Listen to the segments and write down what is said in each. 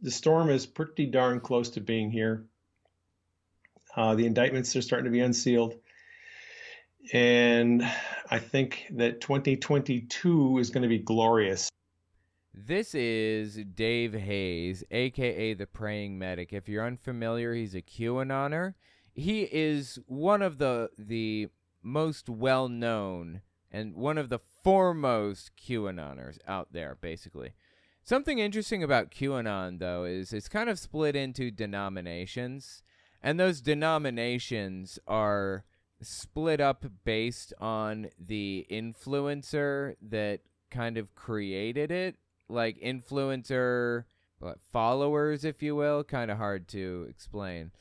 the storm is pretty darn close to being here. The indictments are starting to be unsealed. And I think that 2022 is going to be glorious. This is Dave Hayes, aka the Praying Medic. If you're unfamiliar, he's a QAnoner. He is one of the most well-known and one of the foremost QAnoners out there, basically. Something interesting about QAnon, though, is it's kind of split into denominations, and those denominations are split up based on the influencer that kind of created it. Like influencer followers, if you will. Kind of hard to explain.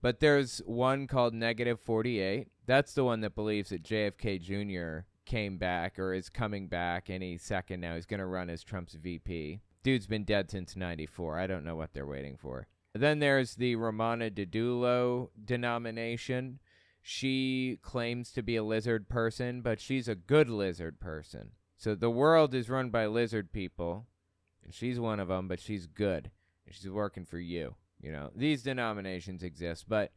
But there's one called Negative 48. That's the one that believes that JFK Jr. came back or is coming back any second now. He's going to run as Trump's VP. Dude's been dead since 94. I don't know what they're waiting for. Then there's the Ramana Didulo denomination. She claims to be a lizard person, but she's a good lizard person. So the world is run by lizard people, and she's one of them, but she's good, and she's working for you. You know, these denominations exist, but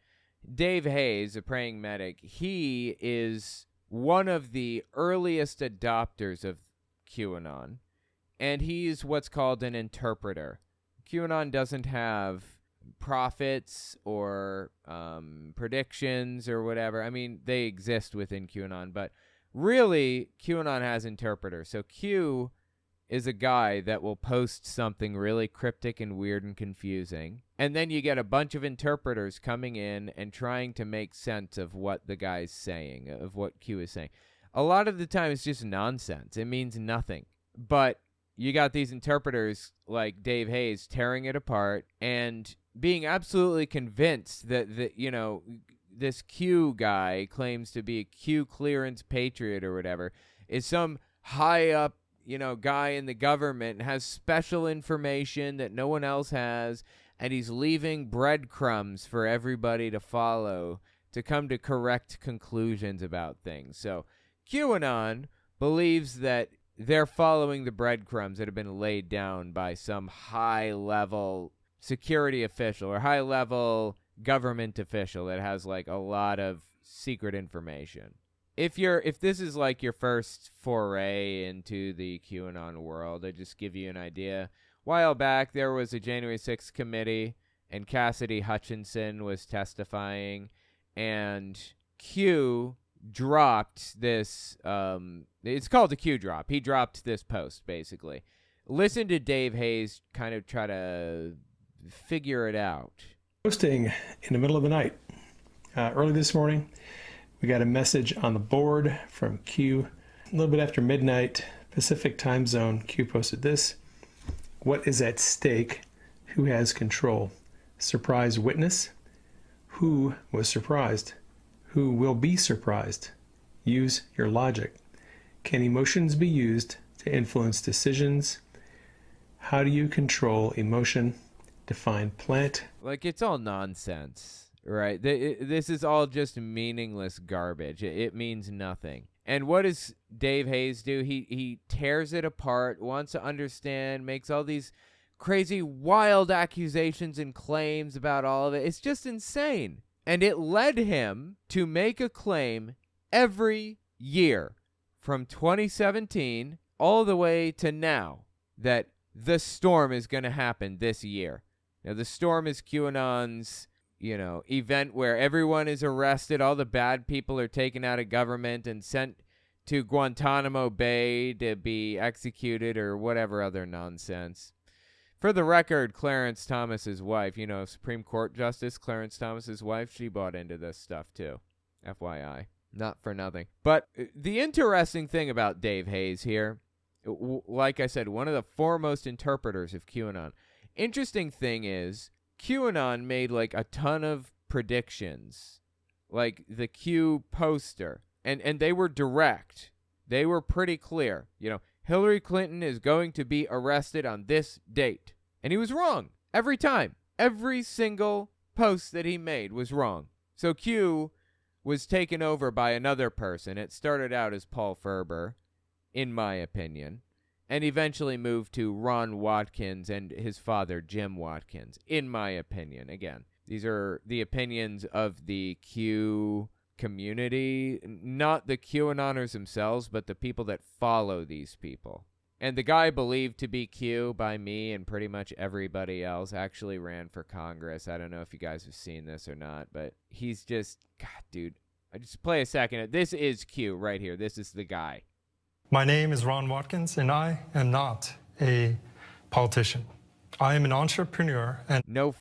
Dave Hayes, a praying medic, he is one of the earliest adopters of QAnon, and he's what's called an interpreter. QAnon doesn't have prophets or predictions or whatever. I mean, they exist within QAnon, but really, QAnon has interpreters. So Q is a guy that will post something really cryptic and weird and confusing. And then you get a bunch of interpreters coming in and trying to make sense of what the guy's saying, of what Q is saying. A lot of the time, it's just nonsense. It means nothing. But you got these interpreters like Dave Hayes tearing it apart and being absolutely convinced that you know, this Q guy claims to be a Q clearance patriot or whatever, is some high up, you know, guy in the government and has special information that no one else has, and he's leaving breadcrumbs for everybody to follow to come to correct conclusions about things. So QAnon believes that they're following the breadcrumbs that have been laid down by some high-level security official or high-level government official that has like a lot of secret information. If this is like your first foray into the QAnon world, I just give you an idea. A while back there was a January 6th committee and Cassidy Hutchinson was testifying, and Q dropped this it's called the Q drop. He dropped this post basically. Listen to Dave Hayes kind of try to figure it out. Posting in the middle of the night. Early this morning, we got a message on the board from Q. A little bit after midnight, Pacific time zone, Q posted this. What is at stake? Who has control? Surprise witness? Who was surprised? Who will be surprised? Use your logic. Can emotions be used to influence decisions? How do you control emotion? Define plant. Like, it's all nonsense, right? This is all just meaningless garbage. It means nothing. And what does Dave Hayes do? He tears it apart, wants to understand, makes all these crazy, wild accusations and claims about all of it. It's just insane. And it led him to make a claim every year from 2017 all the way to now that the storm is going to happen this year. Now, the storm is QAnon's, event where everyone is arrested, all the bad people are taken out of government and sent to Guantanamo Bay to be executed or whatever other nonsense. For the record, Clarence Thomas's wife, Supreme Court Justice Clarence Thomas's wife, she bought into this stuff too. FYI. Not for nothing. But the interesting thing about Dave Hayes here, like I said, one of the foremost interpreters of QAnon. Interesting thing is, QAnon made like a ton of predictions, like the Q poster, and they were direct. They were pretty clear. Hillary Clinton is going to be arrested on this date. And he was wrong every time. Every single post that he made was wrong. So Q was taken over by another person. It started out as Paul Ferber, in my opinion. and eventually moved to Ron Watkins and his father, Jim Watkins, in my opinion. Again, these are the opinions of the Q community, not the QAnoners themselves, but the people that follow these people. And the guy believed to be Q by me and pretty much everybody else actually ran for Congress. I don't know if you guys have seen this or not, but he's just, God, dude, I just play a second. This is Q right here. This is the guy. My name is Ron Watkins, and I am not a politician. I am an entrepreneur, and No,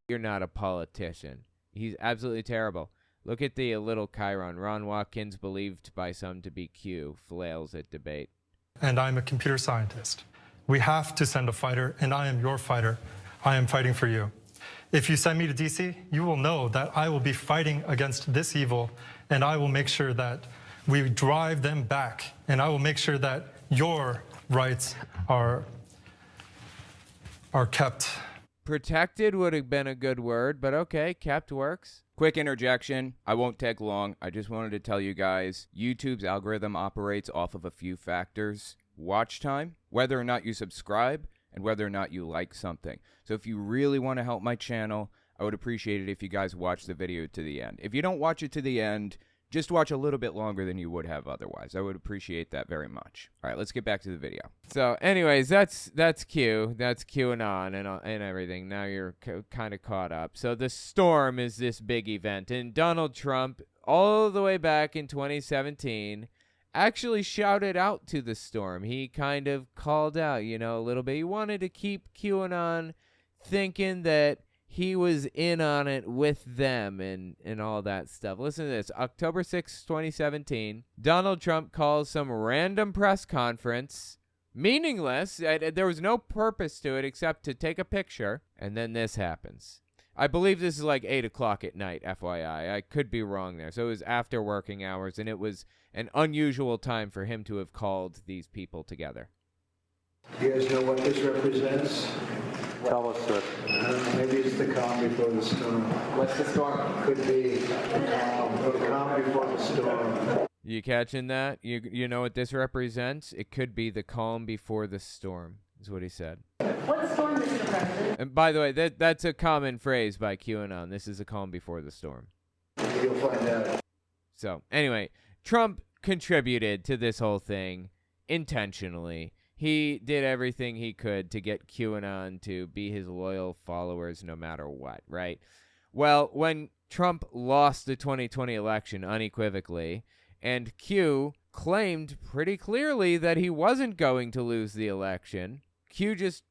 you're not a politician. He's absolutely terrible. Look at the little chyron. Ron Watkins, believed by some to be Q, flails at debate. I'm a computer scientist. We have to send a fighter, and I am your fighter. I am fighting for you. If you send me to DC, you will know that I will be fighting against this evil, and I will make sure that we drive them back, and I will make sure that your rights are kept. Protected would have been a good word, but okay, kept works. Quick interjection. I won't take long. I just wanted to tell you guys, YouTube's algorithm operates off of a few factors. Watch time, whether or not you subscribe, and whether or not you like something. So if you really want to help my channel, I would appreciate it if you guys watch the video to the end. If you don't watch it to the end, just watch a little bit longer than you would have otherwise. I would appreciate that very much. All right, let's get back to the video. So anyways, that's Q. That's QAnon and everything. Now you're kind of caught up. So the storm is this big event. And Donald Trump, all the way back in 2017, actually shouted out to the storm. He kind of called out, you know, a little bit. He wanted to keep QAnon thinking that he was in on it with them and all that stuff. Listen to this. October 6, 2017, Donald Trump calls some random press conference, meaningless. There was no purpose to it except to take a picture, and then this happens. I believe this is like 8 o'clock at night, FYI. I could be wrong there. So it was after working hours, and it was an unusual time for him to have called these people together. You guys know what this represents? Tell us, sir. Maybe it's the calm before the storm. What's the storm? Could be the calm before the storm. You catching that? You know what this represents? It could be the calm before the storm, is what he said. What storm, Mr. President? And by the way, that's a common phrase by QAnon. This is a calm before the storm. You'll find out. So, anyway, Trump contributed to this whole thing intentionally. He did everything he could to get QAnon to be his loyal followers no matter what, right? Well, when Trump lost the 2020 election unequivocally, and Q claimed pretty clearly that he wasn't going to lose the election, Q just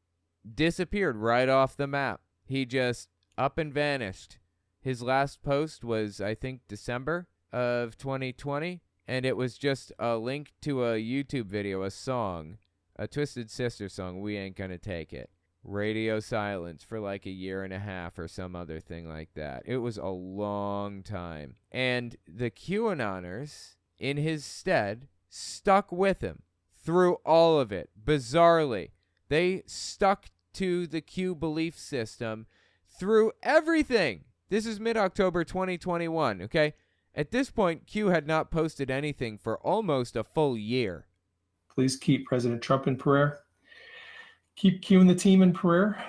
disappeared right off the map. He just up and vanished. His last post was, I think, December of 2020, and it was just a link to a YouTube video, a song, a Twisted Sister song, We Ain't Gonna Take It. Radio silence for like a year and a half or some other thing like that. It was a long time. And the QAnoners, in his stead, stuck with him through all of it. Bizarrely, they stuck to the Q belief system through everything. This is mid-October 2021, okay? At this point, Q had not posted anything for almost a full year. Please keep President Trump in prayer. Keep Q and the team in prayer.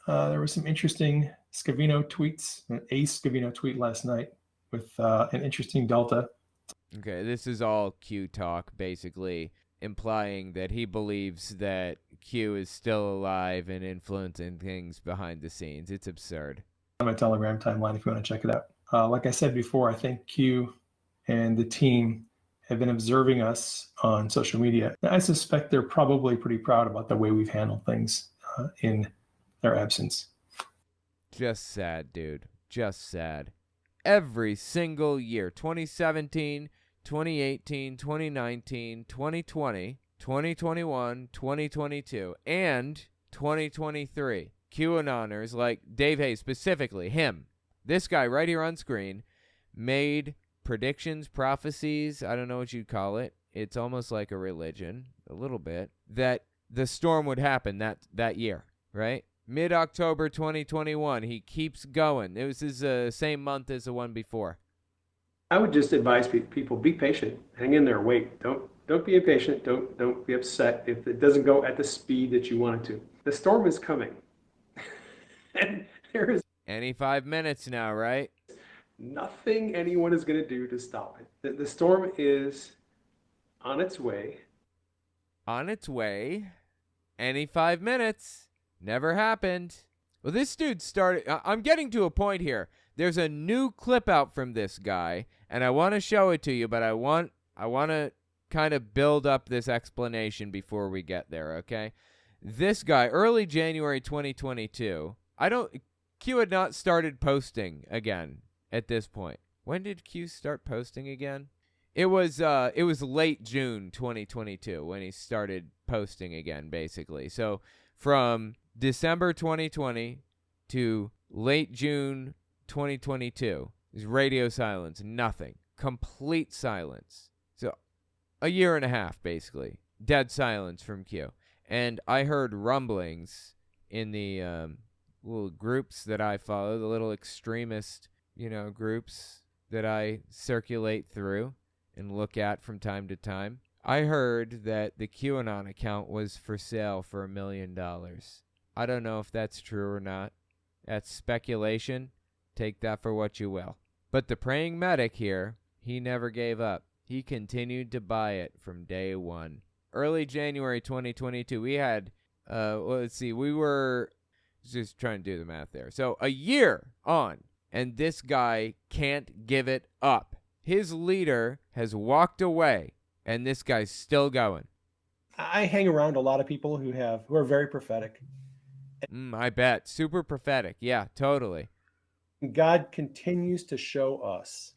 There were some interesting Scavino tweets, a Scavino tweet last night with an interesting delta. Okay, this is all Q talk, basically implying that he believes that Q is still alive and influencing things behind the scenes. It's absurd. On my Telegram timeline if you want to check it out. Like I said before, I think Q and the team have been observing us on social media. I suspect they're probably pretty proud about the way we've handled things in their absence. Just sad, dude. Just sad. Every single year, 2017, 2018, 2019, 2020, 2021, 2022, and 2023. QAnoners like Dave Hayes, specifically him, this guy right here on screen, made predictions, prophecies, I don't know what you'd call it. It's almost like a religion, a little bit, that the storm would happen that year, right? Mid-October 2021, he keeps going. It was his same month as the one before. I would just advise people, be patient, hang in there, wait. Don't be impatient. Don't be upset if it doesn't go at the speed that you want it to. The storm is coming. And there is Any 5 minutes now, right? nothing anyone is going to do to stop it. The storm is on its way. On its way. Any 5 minutes. Never happened. Well, this dude started. I'm getting to a point here. There's a new clip out from this guy, and I want to show it to you, but I want to kind of build up this explanation before we get there, okay? This guy, early January 2022. Q had not started posting again at this point. When did Q start posting again? It was late June 2022 when he started posting again, basically. So from December 2020 to late June 2022 is radio silence, nothing, complete silence. So a year and a half, basically, dead silence from Q. And I heard rumblings in the little groups that I follow, the little extremist, groups that I circulate through and look at from time to time. I heard that the QAnon account was for sale for $1 million. I don't know if that's true or not. That's speculation. Take that for what you will. But the praying medic here, he never gave up. He continued to buy it from day one. Early January 2022, we had, we were just trying to do the math there. So a year on, and this guy can't give it up. His leader has walked away, and this guy's still going. I hang around a lot of people who are very prophetic. I bet. Super prophetic. Yeah, totally. God continues to show us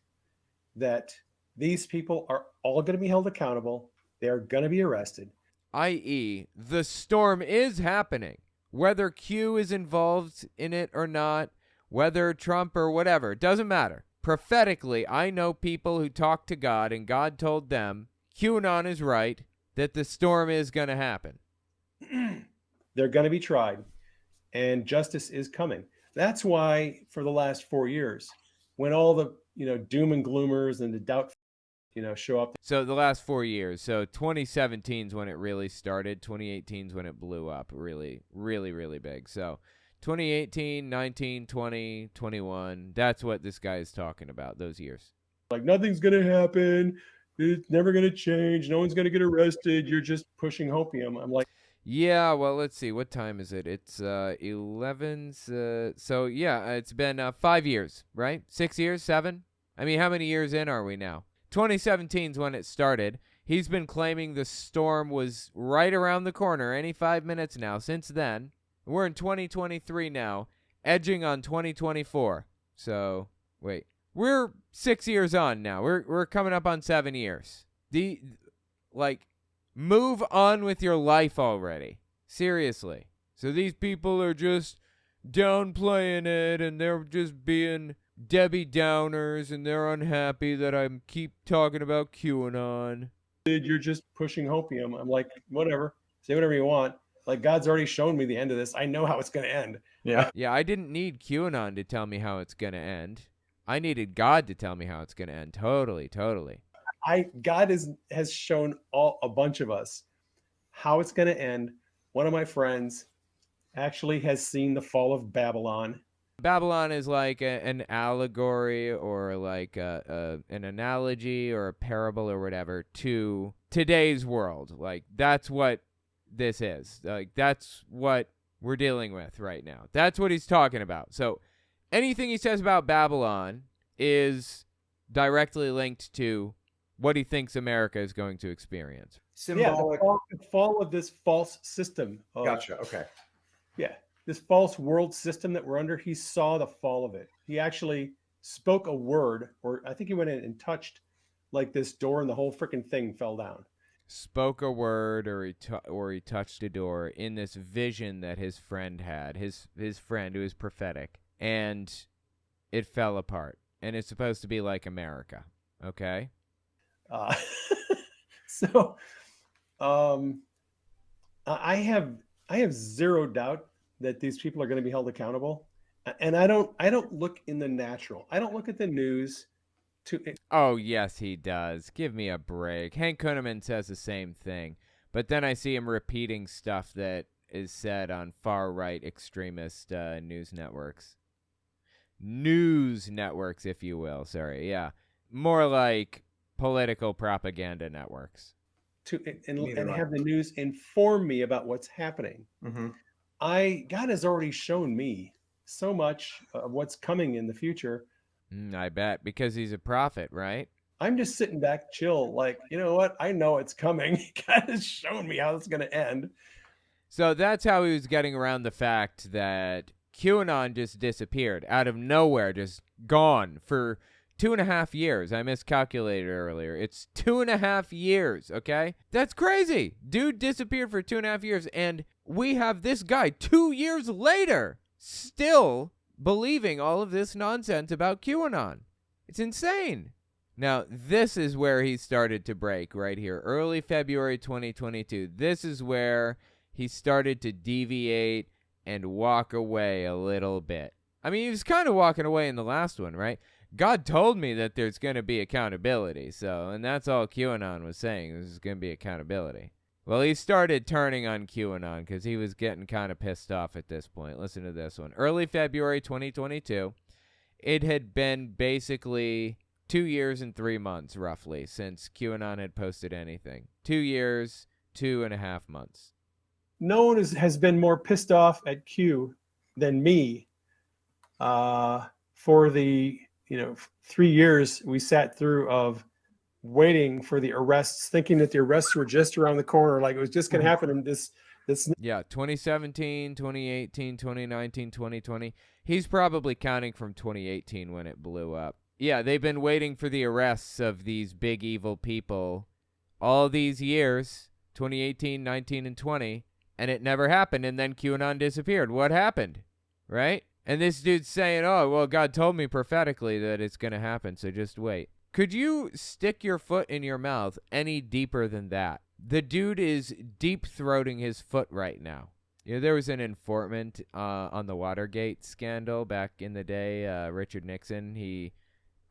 that these people are all going to be held accountable. They are going to be arrested. I.e., the storm is happening. Whether Q is involved in it or not, whether Trump or whatever, it doesn't matter. Prophetically, I know people who talk to God, and God told them, QAnon is right, that the storm is going to happen. They're going to be tried, and justice is coming. That's why for the last 4 years, when all the doom and gloomers and the doubt show up. So the last 4 years. So 2017 is when it really started. 2018 is when it blew up really, really, really big. So 2018, 19, 20, 21, that's what this guy is talking about, those years. Like, nothing's going to happen. It's never going to change. No one's going to get arrested. You're just pushing hopium. I'm like, yeah, well, let's see. What time is it? It's 11. So, yeah, it's been 5 years, right? 6 years? 7? I mean, how many years in are we now? 2017 is when it started. He's been claiming the storm was right around the corner any 5 minutes now. Since then, we're in 2023 now, edging on 2024. So, wait. We're 6 years on now. We're coming up on 7 years. Move on with your life already. Seriously. So these people are just downplaying it, and they're just being Debbie Downers, and they're unhappy that I keep talking about QAnon. You're just pushing hopium. I'm like, whatever. Say whatever you want. Like, God's already shown me the end of this. I know how it's going to end. Yeah. Yeah, I didn't need QAnon to tell me how it's going to end. I needed God to tell me how it's going to end. Totally, totally. God has shown a bunch of us how it's going to end. One of my friends actually has seen the fall of Babylon. Babylon is like an allegory or like an analogy or a parable or whatever to today's world. Like, that's what this is. Like, that's what we're dealing with right now. That's what he's talking about. So anything he says about Babylon is directly linked to what he thinks America is going to experience. Symbolic. Yeah, the fall of this false system. Gotcha. Okay. Yeah, this false world system that we're under, he saw the fall of it. He actually spoke a word, or I think he went in and touched like this door, and the whole freaking thing fell down. Spoke a word, or he touched a door in this vision that his friend had, his friend who is prophetic, and it fell apart. And it's supposed to be like America, okay? I have zero doubt that these people are going to be held accountable, and I don't look in the natural. I don't look at the news Oh, yes, he does. Give me a break. Hank Kunneman says the same thing, but then I see him repeating stuff that is said on far-right extremist news networks. News networks, if you will. Sorry, yeah. More like political propaganda networks. And have the news inform me about what's happening. Mm-hmm. God has already shown me so much of what's coming in the future. I bet, because he's a prophet, right? I'm just sitting back, chill, like, you know what? I know it's coming. God has shown me how it's going to end. So that's how he was getting around the fact that QAnon just disappeared out of nowhere, just gone for 2.5 years. I miscalculated earlier. It's 2.5 years, okay? That's crazy. Dude disappeared for 2.5 years, and we have this guy 2 years later still believing all of this nonsense about QAnon. It's insane. Now, this is where he started to break right here. Early February 2022. This is where he started to deviate and walk away a little bit. I mean, he was kind of walking away in the last one, right? God told me that there's going to be accountability, and that's all QAnon was saying. There's going to be accountability. Well, he started turning on QAnon because he was getting kind of pissed off at this point. Listen to this one. Early February 2022, it had been basically 2 years and 3 months, roughly, since QAnon had posted anything. 2 years, 2.5 months. No one has been more pissed off at Q than me for the 3 years we sat through of waiting for the arrests, thinking that the arrests were just around the corner, like it was just going to happen in this. Yeah, 2017, 2018, 2019, 2020. He's probably counting from 2018 when it blew up. Yeah, they've been waiting for the arrests of these big evil people all these years, 2018, 19, and 20, and it never happened, and then QAnon disappeared. What happened, right? And this dude's saying, oh, well, God told me prophetically that it's going to happen, so just wait. Could you stick your foot in your mouth any deeper than that? The dude is deep-throating his foot right now. You know, there was an informant on the Watergate scandal back in the day, Richard Nixon. He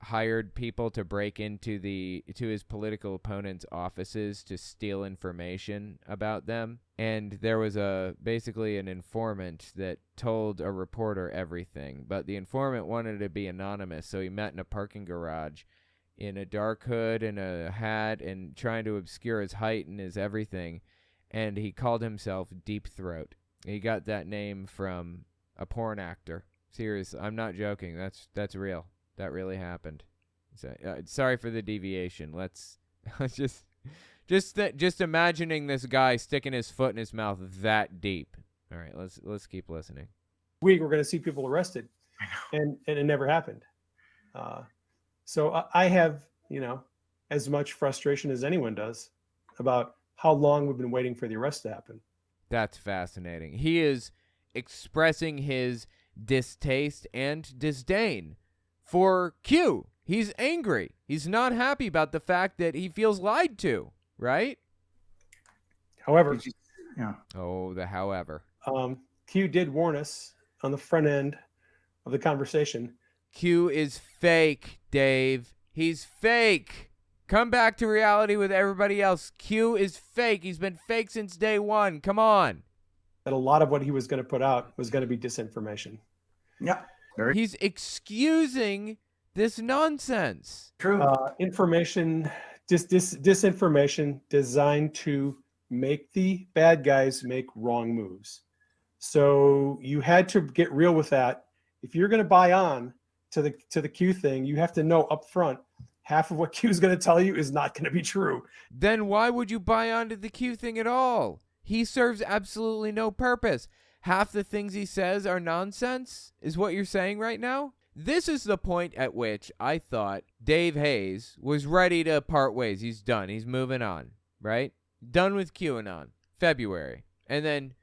hired people to break into his political opponents' offices to steal information about them. And there was basically an informant that told a reporter everything. But the informant wanted to be anonymous, so he met in a parking garage in a dark hood and a hat and trying to obscure his height and his everything. And he called himself Deep Throat. He got that name from a porn actor. Serious, I'm not joking. That's real. That really happened. So, sorry for the deviation. Let's just imagining this guy sticking his foot in his mouth that deep. All right, let's keep listening. We're going to see people arrested, and it never happened. So I have, as much frustration as anyone does about how long we've been waiting for the arrest to happen. That's fascinating. He is expressing his distaste and disdain for Q. He's angry. He's not happy about the fact that he feels lied to, right? However, Oh, the however. Q did warn us on the front end of the conversation. Q is fake, Dave. He's fake. Come back to reality with everybody else. Q is fake. He's been fake since day one. Come on. That a lot of what he was going to put out was going to be disinformation. Yeah. He's excusing this nonsense. True. Information, disinformation designed to make the bad guys make wrong moves. So you had to get real with that. If you're going to buy on to the Q thing, you have to know up front half of what Q is going to tell you is not going to be true. Then why would you buy onto the Q thing at all? He serves absolutely no purpose. Half the things he says are nonsense, is what you're saying right now? This is the point at which I thought Dave Hayes was ready to part ways. He's done. He's moving on, right? Done with QAnon. February. And then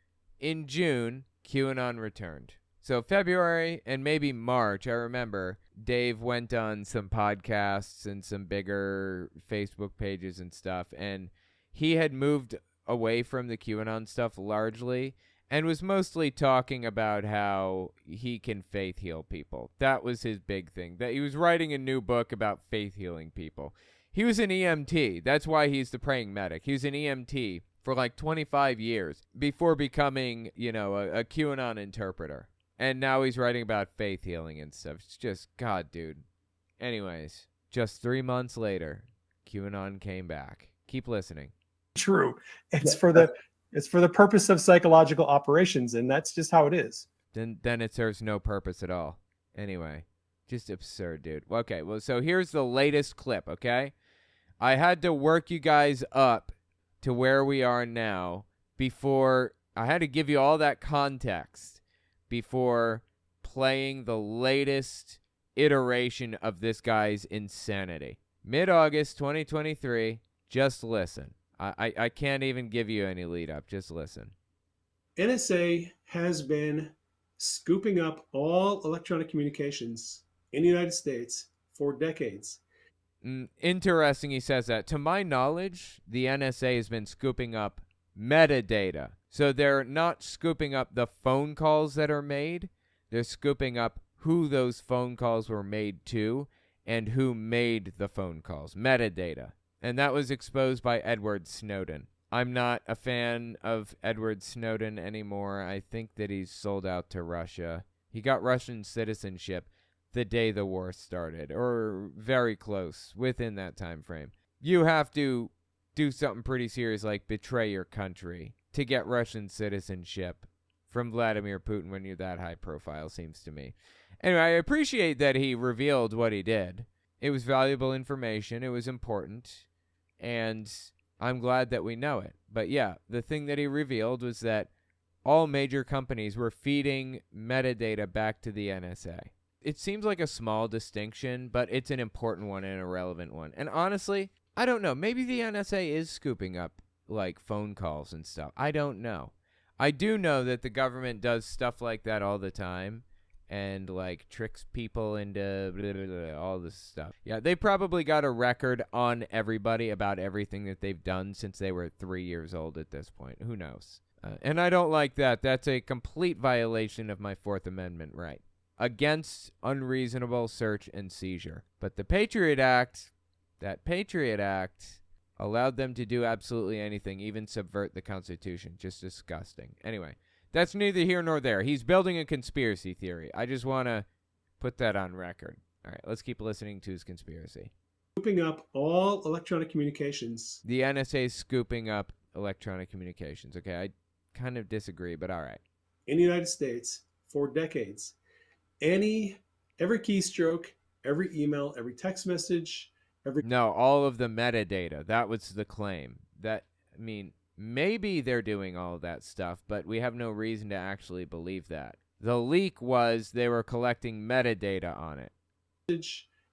in June, QAnon returned. So February and maybe March, I remember Dave went on some podcasts and some bigger Facebook pages and stuff, and he had moved away from the QAnon stuff largely, and was mostly talking about how he can faith heal people. That was his big thing. That he was writing a new book about faith healing people. He was an EMT. That's why he's the praying medic. He was an EMT for like 25 years before becoming, a QAnon interpreter. And now he's writing about faith healing and stuff. It's just, God, dude. Anyways, just 3 months later, QAnon came back. Keep listening. True. It's for the purpose of psychological operations, and that's just how it is. Then it serves no purpose at all. Anyway, just absurd, dude. Okay, well, so here's the latest clip, okay? I had to work you guys up to where we are now before I had to give you all that context before playing the latest iteration of this guy's insanity. Mid-August 2023, just listen. I can't even give you any lead up. Just listen. NSA has been scooping up all electronic communications in the United States for decades. Interesting he says that. To my knowledge, the NSA has been scooping up metadata. So they're not scooping up the phone calls that are made. They're scooping up who those phone calls were made to and who made the phone calls. Metadata. And that was exposed by Edward Snowden. I'm not a fan of Edward Snowden anymore. I think that he's sold out to Russia. He got Russian citizenship the day the war started, or very close within that time frame. You have to do something pretty serious like betray your country to get Russian citizenship from Vladimir Putin when you're that high profile, seems to me. Anyway, I appreciate that he revealed what he did. It was valuable information. It was important. And I'm glad that we know it. But yeah, the thing that he revealed was that all major companies were feeding metadata back to the NSA. It seems like a small distinction, but it's an important one and a relevant one. And honestly, I don't know. Maybe the NSA is scooping up like phone calls and stuff. I don't know. I do know that the government does stuff like that all the time and like tricks people into blah, blah, blah, all this stuff. Yeah, they probably got a record on everybody about everything that they've done since they were 3 years old at this point. Who knows? And I don't like that. That's a complete violation of my Fourth Amendment right against unreasonable search and seizure. But the Patriot Act, that Patriot Act allowed them to do absolutely anything, even subvert the Constitution. Just disgusting. Anyway, that's neither here nor there. He's building a conspiracy theory. I just want to put that on record. All right, let's keep listening to his conspiracy. Scooping up all electronic communications. The NSA is scooping up electronic communications. Okay, I kind of disagree, but all right. In the United States for decades. Every keystroke, every email, every text message, No, all of the metadata. That was the claim. Maybe they're doing all of that stuff, but we have no reason to actually believe that. The leak was they were collecting metadata on it.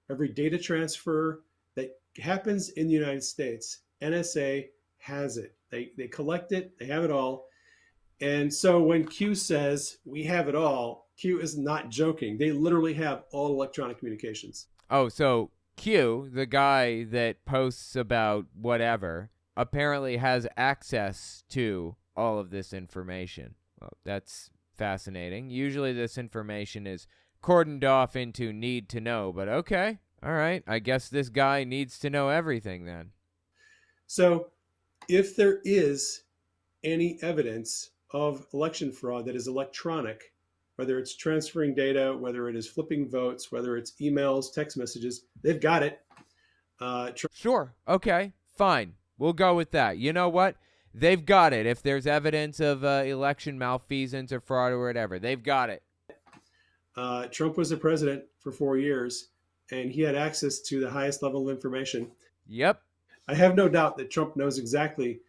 Every data transfer that happens in the United States, NSA has it. They collect it. They have it all. And so when Q says we have it all, Q is not joking. They literally have all electronic communications. Oh, so Q, the guy that posts about whatever, apparently has access to all of this information. Well, that's fascinating. Usually this information is cordoned off into need to know, but okay. All right. I guess this guy needs to know everything then. So if there is any evidence of election fraud that is electronic, whether it's transferring data, whether it is flipping votes, whether it's emails, text messages, they've got it. Sure. Okay. Fine. We'll go with that. You know what? They've got it. If there's evidence of election malfeasance or fraud or whatever, they've got it. Trump was the president for 4 years, and he had access to the highest level of information. Yep. I have no doubt that Trump knows exactly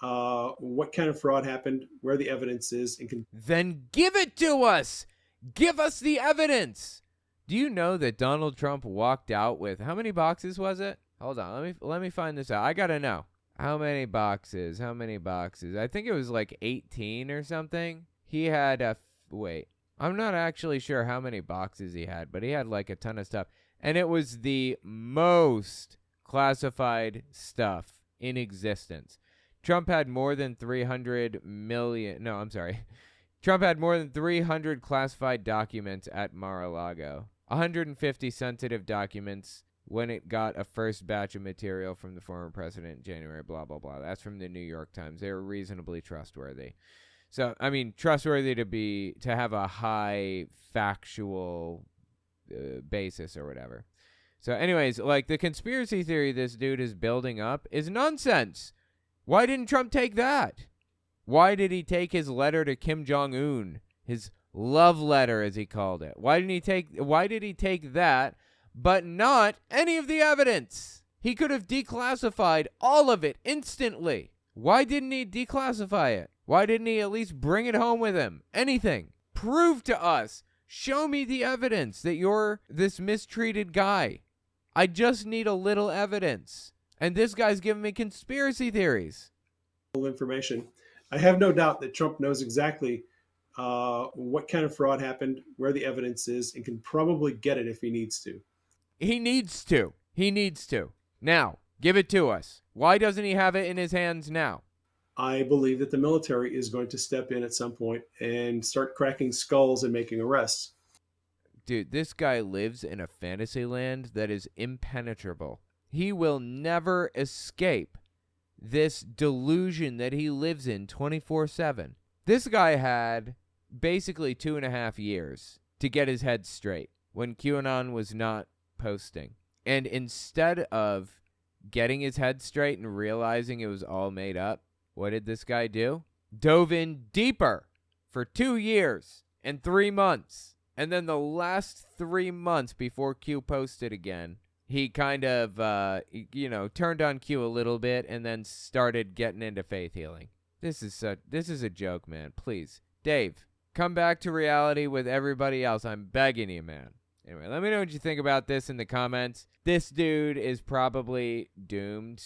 what kind of fraud happened, where the evidence is, and can. Then give it to us. Give us the evidence. Do you know that Donald Trump walked out with how many boxes was it? Hold on. Let me find this out. I gotta know. How many boxes? How many boxes? I think it was like 18 or something. He had wait. I'm not actually sure how many boxes he had, but he had like a ton of stuff. And it was the most classified stuff in existence. Trump had more than 300 million. No, I'm sorry. Trump had more than 300 classified documents at Mar-a-Lago. 150 sensitive documents when it got a first batch of material from the former president in January, blah, blah, blah. That's from the New York Times. They were reasonably trustworthy. So, I mean, trustworthy to have a high factual basis or whatever. So anyways, like, the conspiracy theory this dude is building up is nonsense. Why didn't Trump take that? Why did he take his letter to Kim Jong-un? His love letter, as he called it. Why did he take that, but not any of the evidence? He could have declassified all of it instantly. Why didn't he declassify it? Why didn't he at least bring it home with him? Anything. Prove to us. Show me the evidence that you're this mistreated guy. I just need a little evidence. And this guy's giving me conspiracy theories. Information. I have no doubt that Trump knows exactly what kind of fraud happened, where the evidence is, and can probably get it if he needs to. He needs to. He needs to. Now, give it to us. Why doesn't he have it in his hands now? I believe that the military is going to step in at some point and start cracking skulls and making arrests. Dude, this guy lives in a fantasy land that is impenetrable. He will never escape this delusion that he lives in 24/7. This guy had basically 2.5 years to get his head straight when QAnon was not posting. And instead of getting his head straight and realizing it was all made up, what did this guy do? Dove in deeper for 2 years and 3 months. And then the last 3 months before Q posted again, he kind of, turned on Q a little bit and then started getting into faith healing. This is a joke, man. Please. Dave, come back to reality with everybody else. I'm begging you, man. Anyway, let me know what you think about this in the comments. This dude is probably doomed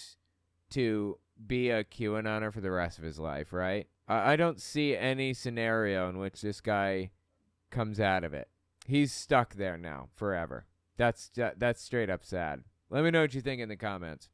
to be a QAnoner for the rest of his life, right? I don't see any scenario in which this guy comes out of it. He's stuck there now forever. That's straight up sad. Let me know what you think in the comments.